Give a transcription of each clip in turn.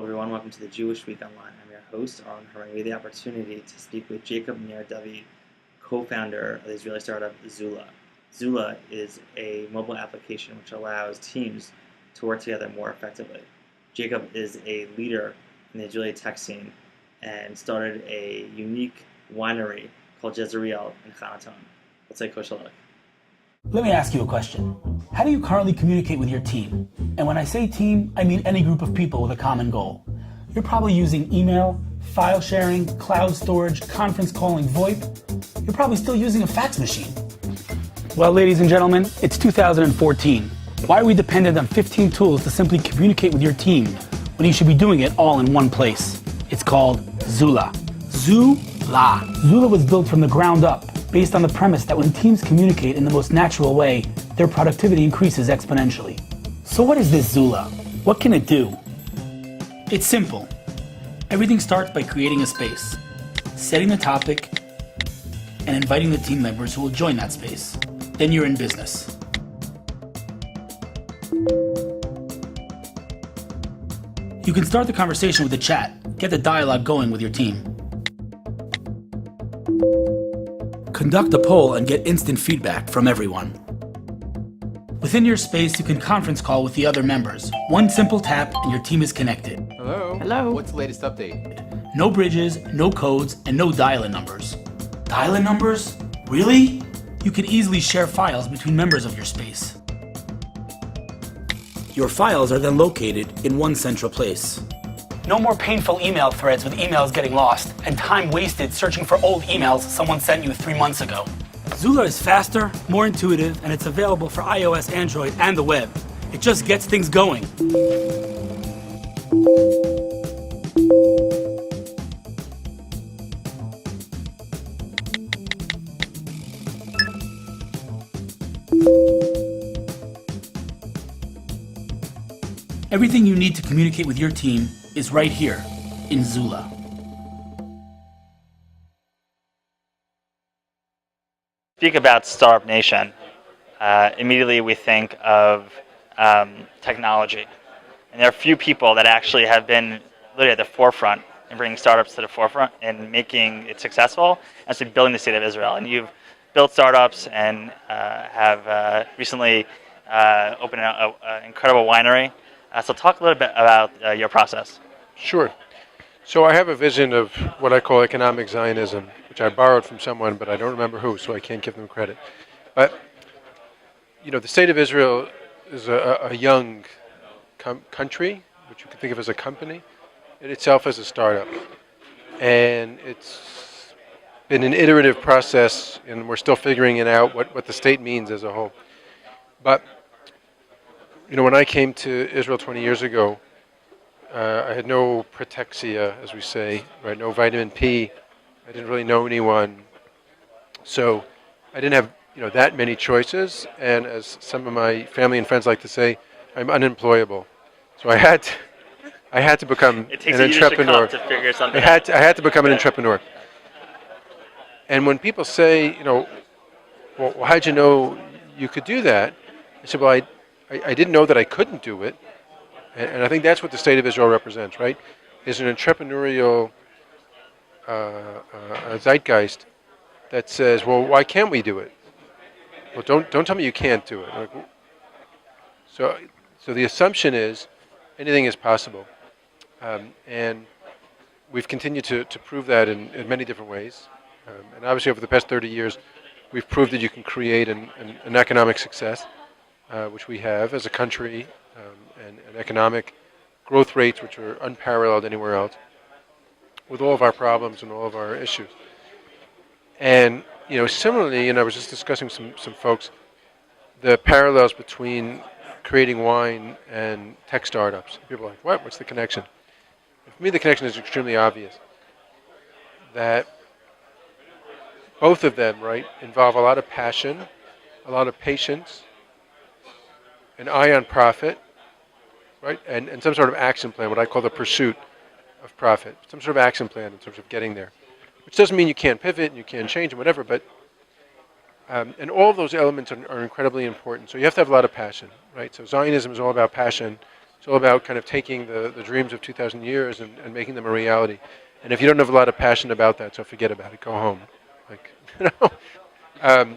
everyone. Welcome to the Jewish Week Online. I'm your host, Aaron Herman. We had the opportunity to speak with Jacob Ner David, co-founder of the Israeli startup ZULA. ZULA is a mobile application which allows teams to work together more effectively. Jacob is a leader in the Israeli tech scene and started a unique winery called Jezreel in Hanaton. Let's say kosher luck. Let me ask you a question. How do you currently communicate with your team? And when I say team, I mean any group of people with a common goal. You're probably using email, file sharing, cloud storage, conference calling, VoIP. You're probably still using a fax machine. Well, ladies and gentlemen, it's 2014. Why are we dependent on 15 tools to simply communicate with your team when you should be doing it all in one place? It's called ZULA. ZULA. ZULA was built from the ground up, based on the premise that when teams communicate in the most natural way, their productivity increases exponentially. So what is this ZULA? What can it do? It's simple. Everything starts by creating a space, setting the topic, and inviting the team members who will join that space. Then you're in business. You can start the conversation with a chat, get the dialogue going with your team. Conduct a poll and get instant feedback from everyone. Within your space, you can conference call with the other members. One simple tap and your team is connected. Hello. Hello. What's the latest update? No bridges, no codes, and no dial-in numbers. Dial-in numbers? Really? You can easily share files between members of your space. Your files are then located in one central place. No more painful email threads with emails getting lost and time wasted searching for old emails someone sent you 3 months ago. ZULA is faster, more intuitive, and it's available for iOS, Android, and the web. It just gets things going. Everything you need to communicate with your team is right here in ZULA. Speak about Startup Nation. Immediately we think of technology. And there are few people that actually have been literally at the forefront in bringing startups to the forefront and making it successful, and so building the state of Israel. And you've built startups and have recently opened an incredible winery. So talk a little bit about your process. Sure. So I have a vision of what I call economic Zionism, which I borrowed from someone, but I don't remember who, so I can't give them credit. But, you know, the state of Israel is a young country, which you can think of as a company, in itself as a startup. And it's been an iterative process, and we're still figuring it out what the state means as a whole. But, you know, when I came to Israel 20 years ago, I had no protexia, as we say, right? No vitamin P. I didn't really know anyone, so I didn't have that many choices. And as some of my family and friends like to say, I'm unemployable. So I had to become an entrepreneur. To figure something I had to become an entrepreneur. And when people say, well, how'd you know you could do that? I said, well, I didn't know that I couldn't do it. And I think that's what the state of Israel represents, right? Is an entrepreneurial zeitgeist that says, well, why can't we do it? Well, don't tell me you can't do it. Like, so the assumption is anything is possible. And we've continued to prove that in many different ways. And obviously over the past 30 years, we've proved that you can create an economic success, which we have as a country, and economic growth rates which are unparalleled anywhere else, with all of our problems and all of our issues. And similarly, and I was just discussing some folks, the parallels between creating wine and tech startups. People are like, what? What's the connection? And for me, the connection is extremely obvious. That both of them, right, involve a lot of passion, a lot of patience, an eye on profit, right, and some sort of action plan, what I call the pursuit of profit, some sort of action plan in terms of getting there, which doesn't mean you can't pivot and you can't change and whatever, but and all of those elements are incredibly important. So you have to have a lot of passion, right? So Zionism is all about passion, It's all about kind of taking the dreams of 2,000 years and making them a reality. And if you don't have a lot of passion about that, so forget about it. Go home. Like,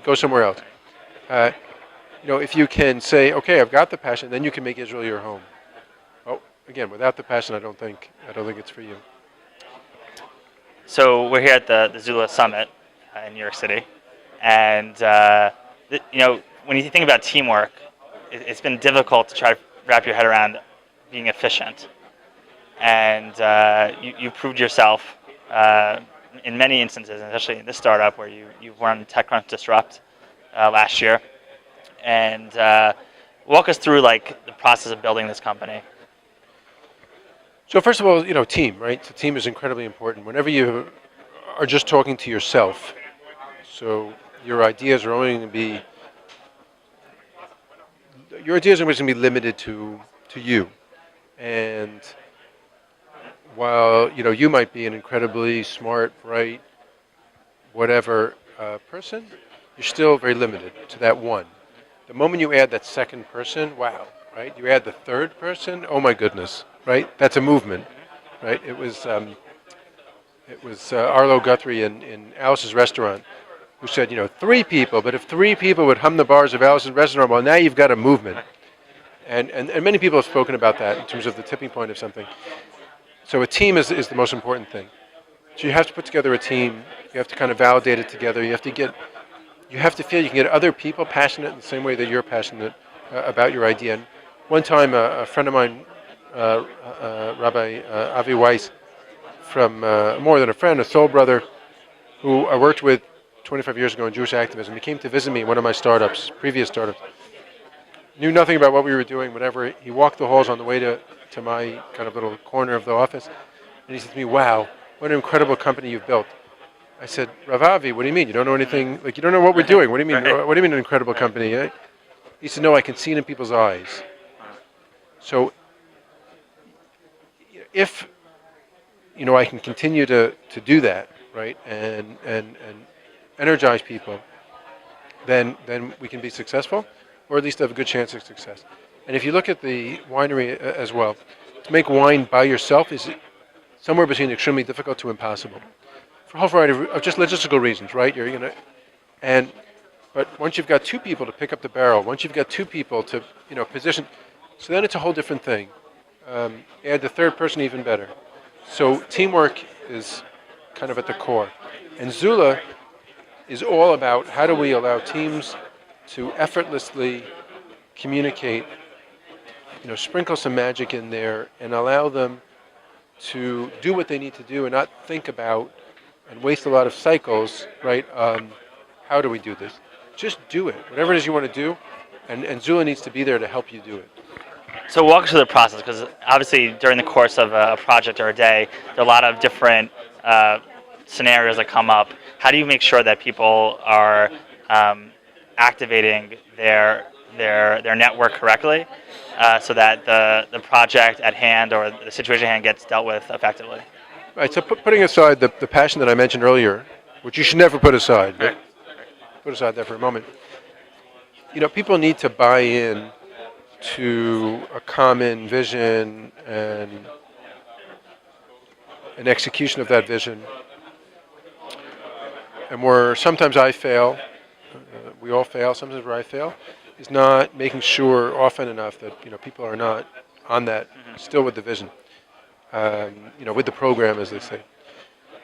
go somewhere else. Uh, if you can say, okay, I've got the passion, then you can make Israel your home. Oh, again, without the passion, I don't think it's for you. So we're here at the ZULA Summit in New York City, and when you think about teamwork, it's been difficult to try to wrap your head around being efficient. And you proved yourself in many instances, especially in this startup where you've run TechCrunch Disrupt last year. And walk us through like the process of building this company. So first of all, team, right? So team is incredibly important. Whenever you are just talking to yourself, so your ideas are only going to be limited to you. And while you might be an incredibly smart, bright, whatever person, you're still very limited to that one. The moment you add that second person, wow, right? You add the third person, oh my goodness, right? That's a movement, right? It was Arlo Guthrie in Alice's Restaurant who said, 3 people, but if 3 people would hum the bars of Alice's Restaurant, well, now you've got a movement. And many people have spoken about that in terms of the tipping point of something. So a team is the most important thing. So you have to put together a team. You have to kind of validate it together. You have to feel you can get other people passionate in the same way that you're passionate about your idea. And one time, a friend of mine, Rabbi Avi Weiss, from more than a friend, a soul brother, who I worked with 25 years ago in Jewish activism, he came to visit me in one of my previous startups. Knew nothing about what we were doing, whatever. He walked the halls on the way to my kind of little corner of the office, and he said to me, "Wow, what an incredible company you've built." I said, "Rav Avi, what do you mean? You don't know anything? Like, you don't know what we're doing? What do you mean? What do you mean an incredible company?" He said, "No, I can see it in people's eyes." So, if I can continue to do that, right, and energize people, then we can be successful, or at least have a good chance of success. And if you look at the winery as well, to make wine by yourself is somewhere between extremely difficult to impossible, for a whole variety of just logistical reasons, right? But once you've got 2 people to pick up the barrel, once you've got 2 people to position, so then it's a whole different thing. Add the third person, even better. So teamwork is kind of at the core, and ZULA is all about how do we allow teams to effortlessly communicate, sprinkle some magic in there and allow them to do what they need to do and not think about and waste a lot of cycles, right? How do we do this? Just do it. Whatever it is you want to do, and ZULA needs to be there to help you do it. So walk us through the process, because obviously during the course of a project or a day, there are a lot of different scenarios that come up. How do you make sure that people are activating their network correctly, so that the project at hand or the situation at hand gets dealt with effectively? Right. So putting aside the passion that I mentioned earlier, which you should never put aside, but put aside that for a moment. People need to buy in to a common vision and an execution of that vision. And where sometimes I fail, we all fail, sometimes where I fail, is not making sure often enough that people are not on that, still with the vision, with the program, as they say.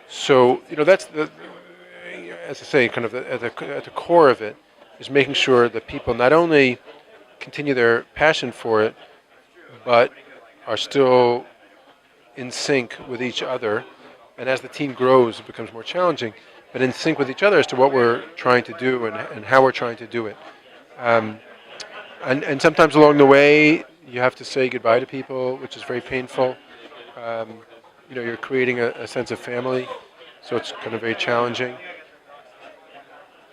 So that's as I say, kind of at the core of it is making sure that people not only continue their passion for it, but are still in sync with each other. And as the team grows, it becomes more challenging, but in sync with each other as to what we're trying to do and how we're trying to do it. And sometimes along the way, you have to say goodbye to people, which is very painful. You're creating a sense of family, so it's kind of very challenging.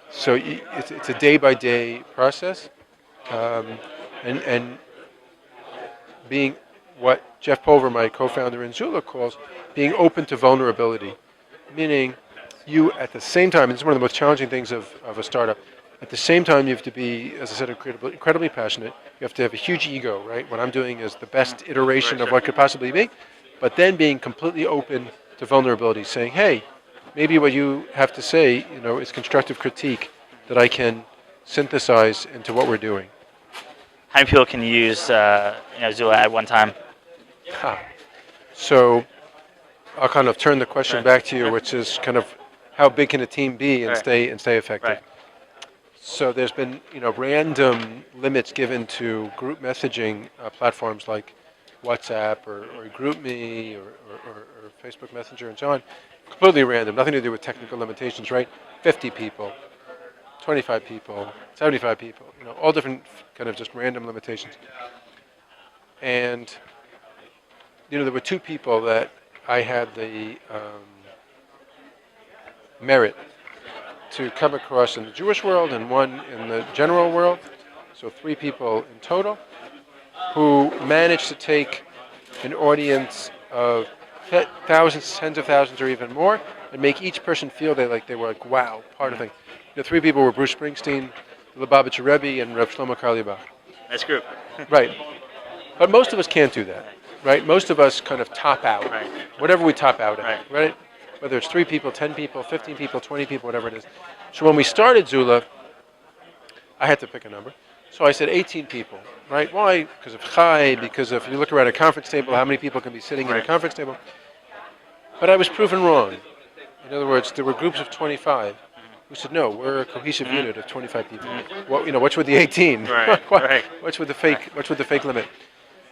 So it's a day-by-day process, and being what Jeff Pulver, my co-founder in ZULA, calls being open to vulnerability, meaning you at the same time, and it's one of the most challenging things of a startup, At the same time, you have to be, as I said, incredibly passionate. You have to have a huge ego, right? What I'm doing is the best iteration of what could possibly be, but then being completely open to vulnerability, saying, hey, maybe what you have to say, is constructive critique that I can synthesize into what we're doing. How many people can use ZULA at one time? So I'll kind of turn the question back to you, which is kind of how big can a team be and stay effective. Right. So there's been random limits given to group messaging platforms like WhatsApp or GroupMe or Facebook Messenger and so on. Completely random, nothing to do with technical limitations, right? 50 people, 25 people, 75 people, all different kind of just random limitations. And there were two people that I had the merit to come across in the Jewish world and one in the general world, so 3 people in total, who managed to take an audience of thousands, tens of thousands, or even more, and make each person feel they were like, wow, part of the thing. 3 people were Bruce Springsteen, the Lubavitcher Rebbe, and Reb Shlomo Carlebach. Nice group. Right. But most of us can't do that, right? Most of us kind of top out, whatever we top out at, right? Whether it's 3 people, 10 people, 15 people, 20 people, whatever it is. So when we started ZULA, I had to pick a number. So I said 18 people, right? Why? Because of Chai, because if you look around a conference table, how many people can be sitting in a conference table? But I was proven wrong. In other words, there were groups of 25 who said, no, we're a cohesive unit of 25 people. Well, what's with the 18? What's with the fake limit?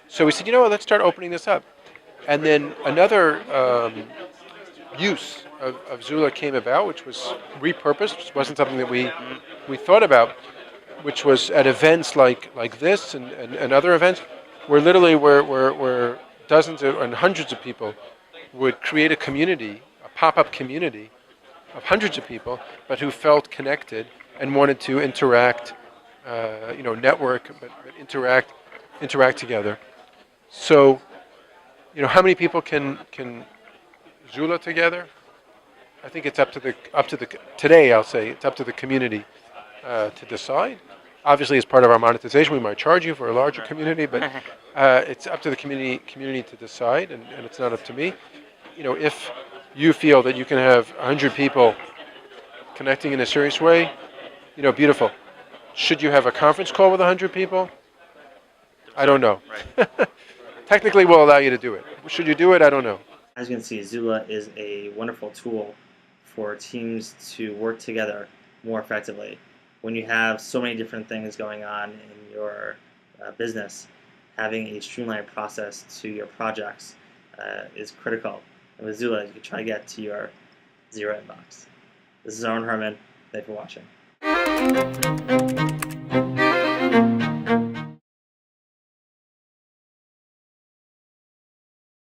So we said, let's start opening this up. And then another use of ZULA came about, which was repurposed, which wasn't something that we thought about, which was at events like this and other events, where literally where dozens and hundreds of people would create a community, a pop-up community of hundreds of people, but who felt connected and wanted to interact, network, but interact together. So, how many people can ZULA together? I think it's up to the today. I'll say it's up to the community to decide. Obviously, as part of our monetization, we might charge you for a larger community, but it's up to the community to decide, and it's not up to me. If you feel that you can have 100 people connecting in a serious way, beautiful. Should you have a conference call with 100 people? I don't know. Technically, we'll allow you to do it. Should you do it? I don't know. As you can see, ZULA is a wonderful tool for teams to work together more effectively. When you have so many different things going on in your business, having a streamlined process to your projects is critical. And with ZULA, you can try to get to your zero inbox. This is Aaron Herman. Thanks for watching.